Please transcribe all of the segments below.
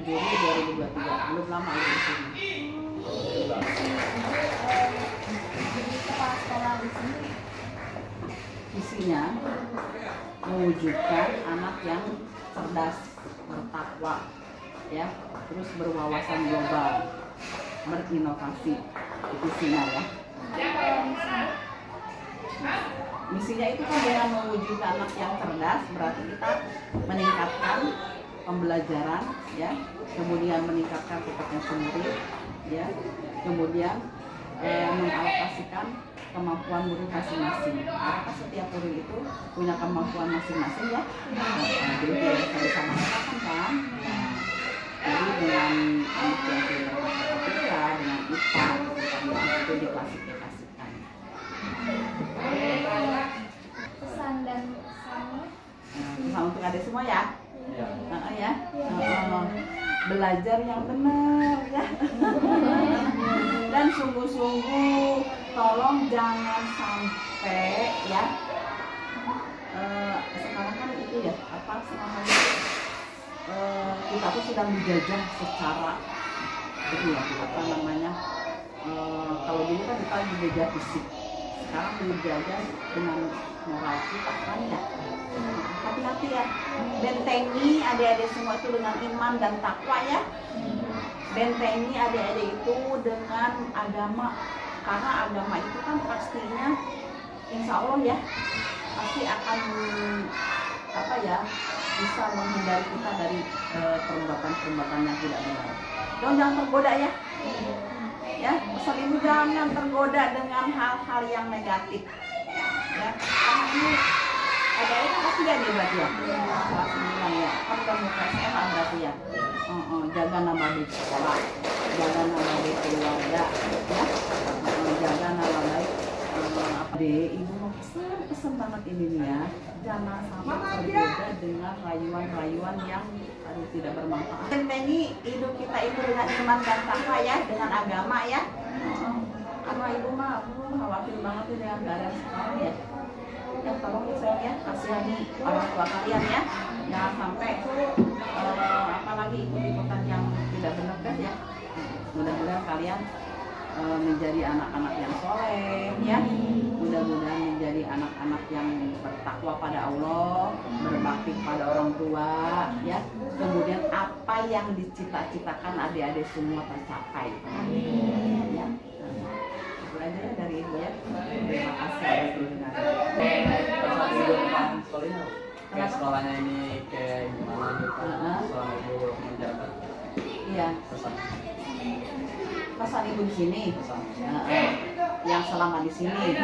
Juli 2023, belum lama di sini. Kepala sekolah di sini Isinya mewujudkan anak yang cerdas, bertakwa, ya, terus berwawasan global, berinovasi. Itu isinya ya. Misinya itu kan dengan mewujudkan anak yang cerdas, berarti kita meningkatkan pembelajaran, ya, kemudian meningkatkan kompetensi murid, ya, kemudian mengalokasikan kemampuan murid masing-masing. Karena setiap murid itu punya kemampuan masing-masing, ya. Jadi tidak bisa disamakan kan. Jadi dengan anak yang punya matematika, dengan IPA, itu diklasifikasikan. pesan dan pesannya Pesan untuk adik semua ya. Ya. ya. Belajar yang benar, ya. Dan sungguh-sungguh tolong jangan sampai, ya, sekarang kan itu ya, apa namanya, kita tuh sedang dijajah secara itu ya, apa namanya, kalau dulu kan kita dijajah fisik, sekarang dijajah dengan moral kita kan, ya. Hati-hati ya, bentengi adik-adik semua itu dengan iman dan takwa, ya. Bentengi adik-adik itu dengan agama, karena agama itu kan pastinya insya Allah, ya, pasti akan apa ya, bisa menghindari kita dari perbuatan-perbuatan yang tidak benar. Jangan tergoda, ya. Ya, pesan ibu jangan tergoda dengan hal-hal yang negatif, ya. Karena ini adik-adik pasti jadi berarti ya, kelas 9 ya, kan udah mau kelas SMA berarti ya. Jaga nama baik sekolah, jaga nama baik keluarga, ya. Jaga nama baik ibu mau pesen banget ini nih, ya, jangan sampai berbeda dengan rayuan-rayuan yang tidak bermanfaat. Bentengi hidup kita itu dengan iman dan takwa, ya, dengan agama, ya. Karena ibu mah khawatir banget dengan keadaan sekarang, ya. Ya, tolong ya sayang, ya, kasihani orang tua kalian, ya, jangan sampai apalagi ikut-ikutan yang tidak benar, kan, ya. Mudah-mudahan kalian menjadi anak-anak yang soleh, ya, mudah-mudahan menjadi anak-anak yang bertakwa pada Allah, berbakti pada orang tua, ya, kemudian apa yang dicita-citakan adik-adik semua tercapai, ya. Belajar dari ibu, ya. Terima kasih atas kayak sekolahnya ini kayak gimana gitu, selama ibu menjabat. Iya. Pesan ibu di sini, yang selama di sini,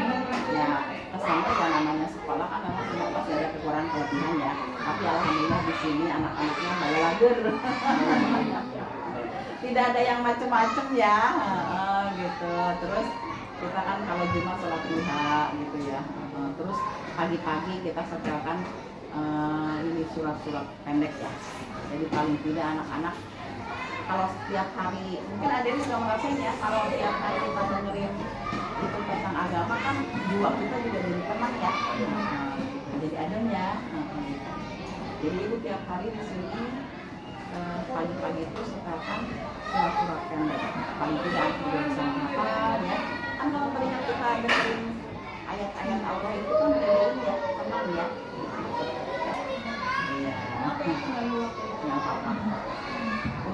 ya, kesannya yang namanya sekolah kan memang semua pasti ada kekurangan kelebihan, ya. Tapi alhamdulillah di sini anak-anaknya balager. Tidak ada yang macem-macem, ya, gitu. Terus kita kan kalau Jumat sholat duha gitu, ya. Terus pagi-pagi kita setelkan ini surat-surat pendek, ya. Jadi paling tidak anak-anak kalau setiap hari, mungkin ada yang sudah ngerasain, ya, kalau setiap hari kita dengerin itu tentang agama kan jiwa kita juga jadi tenang, ya. Jadi adanya. Jadi ibu tiap hari di sini pagi-pagi itu setelkan surat-surat pendek. Paling tidak juga bisa menghafal, ya. Kan kalau teringat kita ada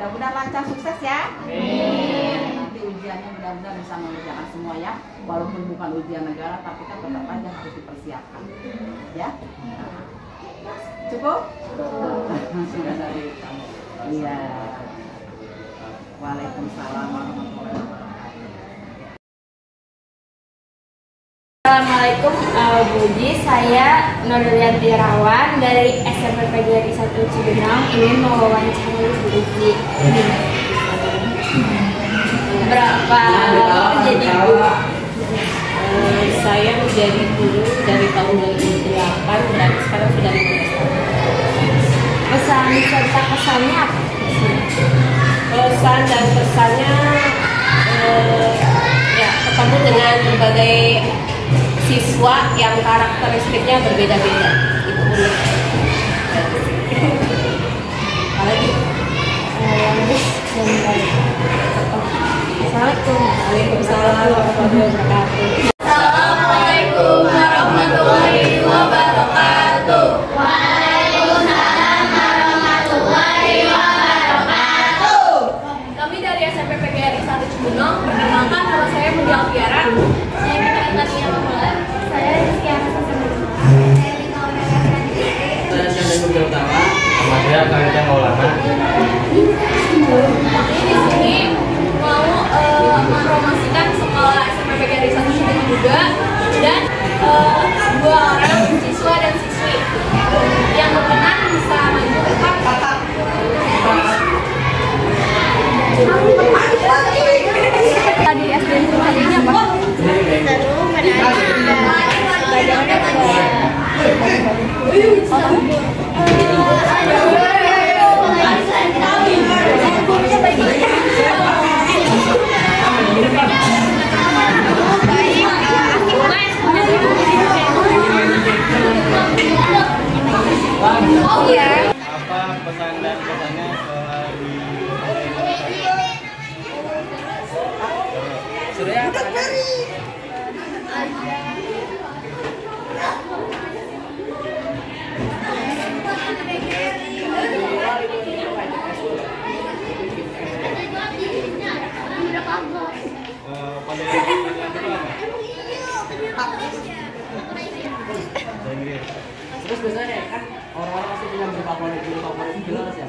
Mudah-mudahan lancar, sukses ya. Nanti ujiannya mudah-mudahan bisa mengerjakan semua ya. Walaupun bukan ujian negara, tapi kan tetap aja harus dipersiapkan. Ya. Cukup? Sudah dari kamu. Iya. Waalaikumsalam warahmatullahi wabarakatuh. Assalamualaikum Bu Ji, saya Nurlianti Rawan dari SMP PGRI 1 Cibinong. Ingin mewawancarai Bu Ji. Berapa jadi guru? Saya menjadi guru dari tahun 2008, berarti sekarang sudah 15 tahun. Pesan serta kesannya apa? Pesan dan pesannya ya ketemu dengan berbagai siswa yang karakteristiknya berbeda-beda. Itu unik. Apalagi Assalamualaikum. Waalaikumsalam warahmatullahi wabarakatuh. Assalamualaikum warahmatullahi wabarakatuh. Kami dari SMP PGRI 1 Cibinong, perkenalkan nama saya Budi Alfiara. Saya Fitri Tania Mamulan. Saya Rizky Anasa Sembilan. Saya Rina Omega Pradipti. Saya Syahdan Gubernur Utama. Sama saya Kang Maulana. Di sini mau mempromosikan sekolah SMP PGRI 1 Cibinong juga dan dua orang siswa dan siswi yang berkenan bisa maju ke depan. Tadi SD ini apa? Seru, menarik, Apa pesan dan kesannya setelah di Surya? Pada Inggris. Terus biasanya kan orang-orang pasti punya guru favorit jelas ya.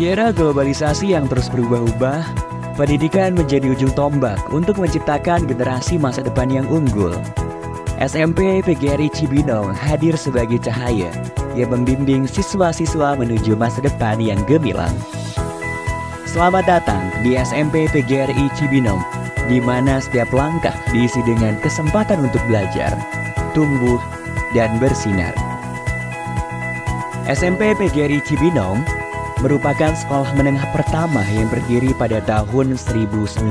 Di era globalisasi yang terus berubah-ubah, pendidikan menjadi ujung tombak untuk menciptakan generasi masa depan yang unggul. SMP PGRI Cibinong hadir sebagai cahaya yang membimbing siswa-siswa menuju masa depan yang gemilang. Selamat datang di SMP PGRI Cibinong, di mana setiap langkah diisi dengan kesempatan untuk belajar, tumbuh, dan bersinar. SMP PGRI Cibinong merupakan sekolah menengah pertama yang berdiri pada tahun 1962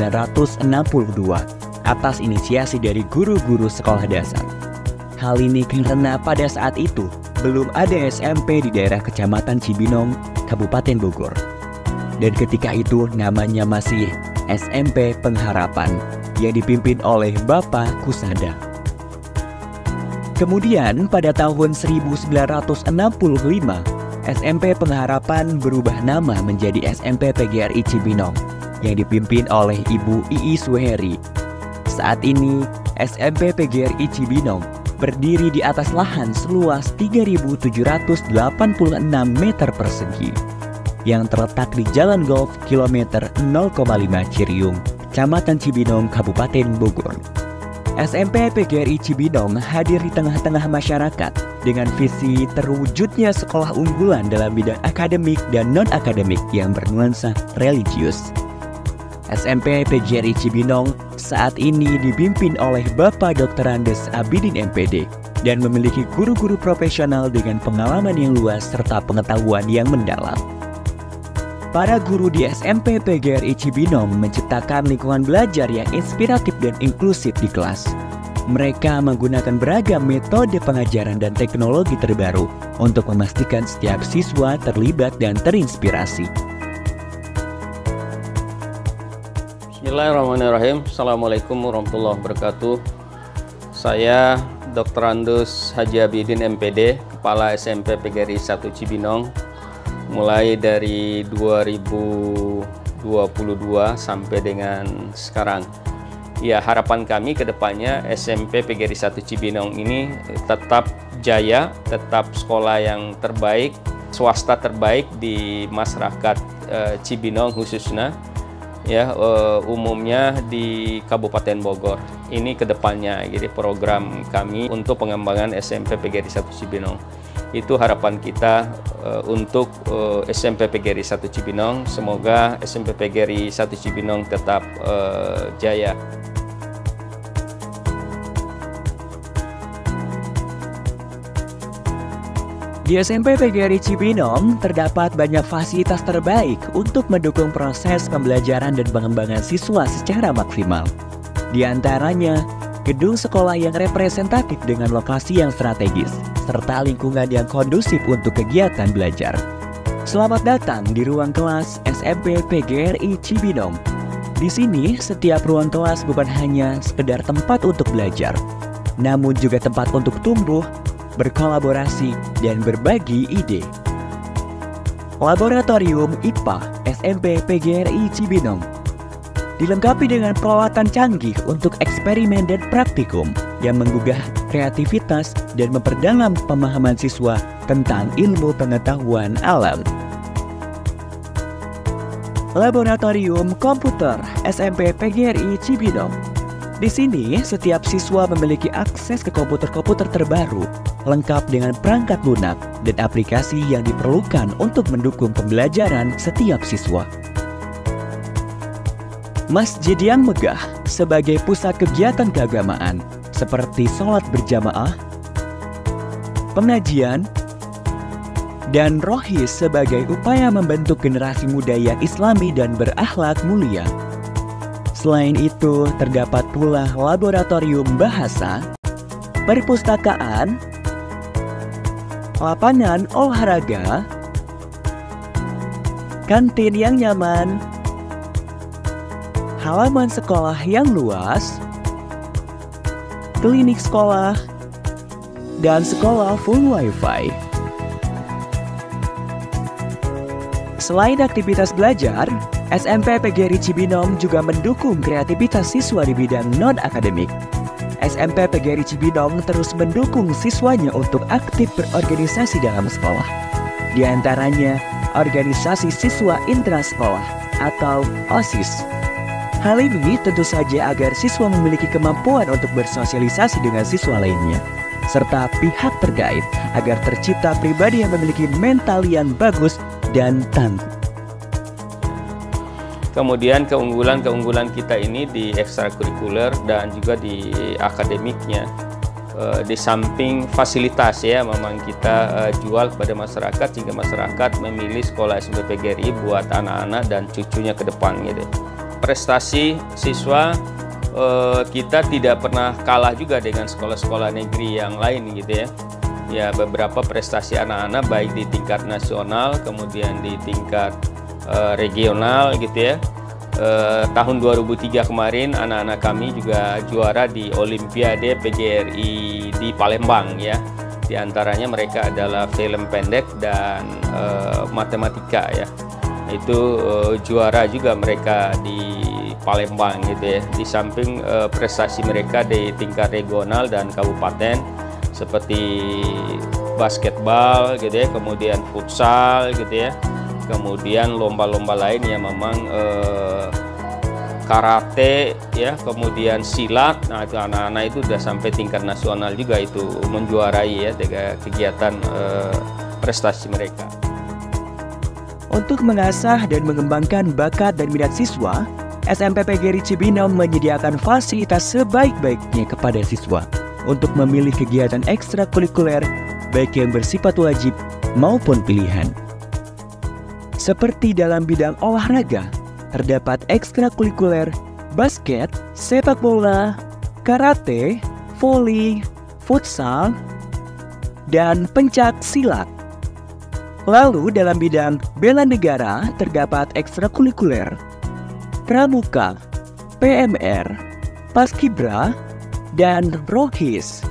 atas inisiasi dari guru-guru sekolah dasar. Hal ini karena pada saat itu belum ada SMP di daerah Kecamatan Cibinong, Kabupaten Bogor. Dan ketika itu namanya masih SMP Pengharapan yang dipimpin oleh Bapak Kusada. Kemudian pada tahun 1965, SMP Pengharapan berubah nama menjadi SMP PGRI Cibinong yang dipimpin oleh Ibu Iis Suheri. Saat ini, SMP PGRI Cibinong berdiri di atas lahan seluas 3.786 meter persegi yang terletak di Jalan Golf kilometer 0,5 Ciriung, Kecamatan Cibinong, Kabupaten Bogor. SMP PGRI Cibinong hadir di tengah-tengah masyarakat dengan visi terwujudnya sekolah unggulan dalam bidang akademik dan non-akademik yang bernuansa religius. SMP PGRI Cibinong saat ini dipimpin oleh Bapak Dr. Andes Abidin MPD dan memiliki guru-guru profesional dengan pengalaman yang luas serta pengetahuan yang mendalam. Para guru di SMP PGRI Cibinong menciptakan lingkungan belajar yang inspiratif dan inklusif di kelas. Mereka menggunakan beragam metode pengajaran dan teknologi terbaru untuk memastikan setiap siswa terlibat dan terinspirasi. Bismillahirrahmanirrahim. Assalamualaikum warahmatullahi wabarakatuh. Saya Dr. Andes Haji Abidin MPD, Kepala SMP PGRI 1 Cibinong, mulai dari 2022 sampai dengan sekarang. Ya, harapan kami ke depannya SMP PGRI 1 Cibinong ini tetap jaya, tetap sekolah yang terbaik, swasta terbaik di masyarakat Cibinong khususnya. Ya, umumnya di Kabupaten Bogor. Ini kedepannya, jadi program kami untuk pengembangan SMP PGRI 1 Cibinong. Itu harapan kita untuk SMP PGRI 1 Cibinong. Semoga SMP PGRI 1 Cibinong tetap jaya. Di SMP PGRI Cibinong terdapat banyak fasilitas terbaik untuk mendukung proses pembelajaran dan pengembangan siswa secara maksimal. Di antaranya, gedung sekolah yang representatif dengan lokasi yang strategis, serta lingkungan yang kondusif untuk kegiatan belajar. Selamat datang di ruang kelas SMP PGRI Cibinong. Di sini, setiap ruang kelas bukan hanya sekedar tempat untuk belajar, namun juga tempat untuk tumbuh, berkolaborasi, dan berbagi ide. Laboratorium IPA SMP PGRI Cibinong dilengkapi dengan peralatan canggih untuk eksperimen dan praktikum yang menggugah kreativitas dan memperdalam pemahaman siswa tentang ilmu pengetahuan alam. Laboratorium Komputer SMP PGRI Cibinong. Di sini, setiap siswa memiliki akses ke komputer-komputer terbaru, lengkap dengan perangkat lunak dan aplikasi yang diperlukan untuk mendukung pembelajaran setiap siswa. Masjid yang megah sebagai pusat kegiatan keagamaan seperti sholat berjamaah, pengajian, dan rohis sebagai upaya membentuk generasi muda yang islami dan berakhlak mulia. Selain itu, terdapat pula laboratorium bahasa, perpustakaan, lapangan olahraga, kantin yang nyaman, halaman sekolah yang luas, klinik sekolah, dan sekolah full wifi. Selain aktivitas belajar, SMP PGRI Cibinong juga mendukung kreativitas siswa di bidang non-akademik. SMP PGRI Cibinong terus mendukung siswanya untuk aktif berorganisasi dalam sekolah. Di antaranya, organisasi siswa intrasekolah atau OSIS. Hal ini tentu saja agar siswa memiliki kemampuan untuk bersosialisasi dengan siswa lainnya, serta pihak terkait agar tercipta pribadi yang memiliki mental yang bagus dan tangguh. Kemudian keunggulan kita ini di ekstrakurikuler dan juga di akademiknya. Di samping fasilitas ya, memang kita jual kepada masyarakat sehingga masyarakat memilih sekolah SMP PGRI buat anak-anak dan cucunya ke depan gitu. Prestasi siswa kita tidak pernah kalah juga dengan sekolah-sekolah negeri yang lain gitu ya. Ya, beberapa prestasi anak-anak baik di tingkat nasional kemudian di tingkat regional gitu ya. Tahun 2003 kemarin anak-anak kami juga juara di Olimpiade PGRI di Palembang ya. Di antaranya mereka adalah film pendek dan matematika ya. Itu juara juga mereka di Palembang gitu ya. Di samping prestasi mereka di tingkat regional dan kabupaten seperti basketball gitu ya, kemudian futsal gitu ya. Kemudian lomba-lomba lain yang memang karate ya, kemudian silat. Nah, itu anak-anak itu sudah sampai tingkat nasional juga itu menjuarai ya kegiatan prestasi mereka. Untuk mengasah dan mengembangkan bakat dan minat siswa, SMP PGRI Cibinong menyediakan fasilitas sebaik-baiknya kepada siswa untuk memilih kegiatan ekstrakurikuler baik yang bersifat wajib maupun pilihan. Seperti dalam bidang olahraga, terdapat ekstrakurikuler basket, sepak bola, karate, voli, futsal, dan pencak silat. Lalu dalam bidang bela negara terdapat ekstrakurikuler pramuka, PMR, paskibra, dan rohis.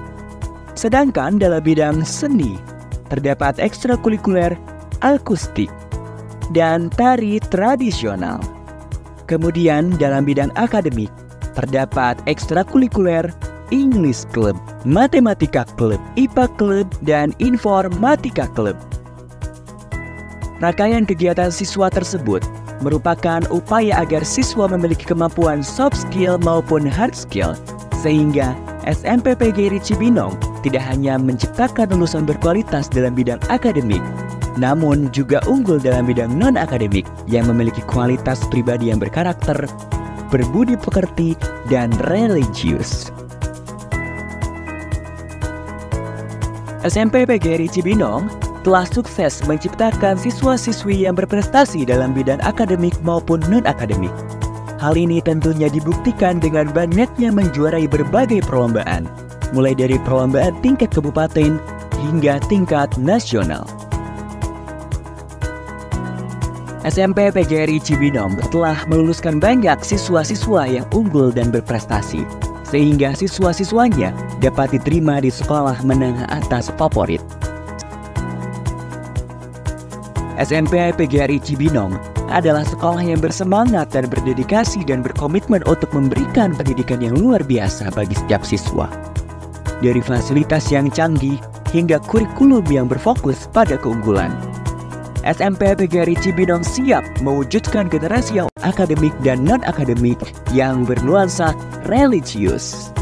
Sedangkan dalam bidang seni terdapat ekstrakurikuler akustik dan tari tradisional. Kemudian dalam bidang akademik terdapat ekstrakurikuler English Club, Matematika Club, IPA Club, dan Informatika Club. Rangkaian kegiatan siswa tersebut merupakan upaya agar siswa memiliki kemampuan soft skill maupun hard skill, sehingga SMP PGRI Cibinong tidak hanya menciptakan lulusan berkualitas dalam bidang akademik, namun juga unggul dalam bidang non-akademik yang memiliki kualitas pribadi yang berkarakter, berbudi pekerti, dan religius. SMP PGRI Cibinong telah sukses menciptakan siswa-siswi yang berprestasi dalam bidang akademik maupun non-akademik. Hal ini tentunya dibuktikan dengan banyaknya menjuarai berbagai perlombaan, mulai dari perlombaan tingkat kabupaten hingga tingkat nasional. SMP PGRI Cibinong telah meluluskan banyak siswa-siswa yang unggul dan berprestasi, sehingga siswa-siswanya dapat diterima di sekolah menengah atas favorit. SMP PGRI Cibinong adalah sekolah yang bersemangat dan berdedikasi dan berkomitmen untuk memberikan pendidikan yang luar biasa bagi setiap siswa. Dari fasilitas yang canggih hingga kurikulum yang berfokus pada keunggulan. SMP PGRI Cibinong siap mewujudkan generasi yang akademik dan non-akademik yang bernuansa religius.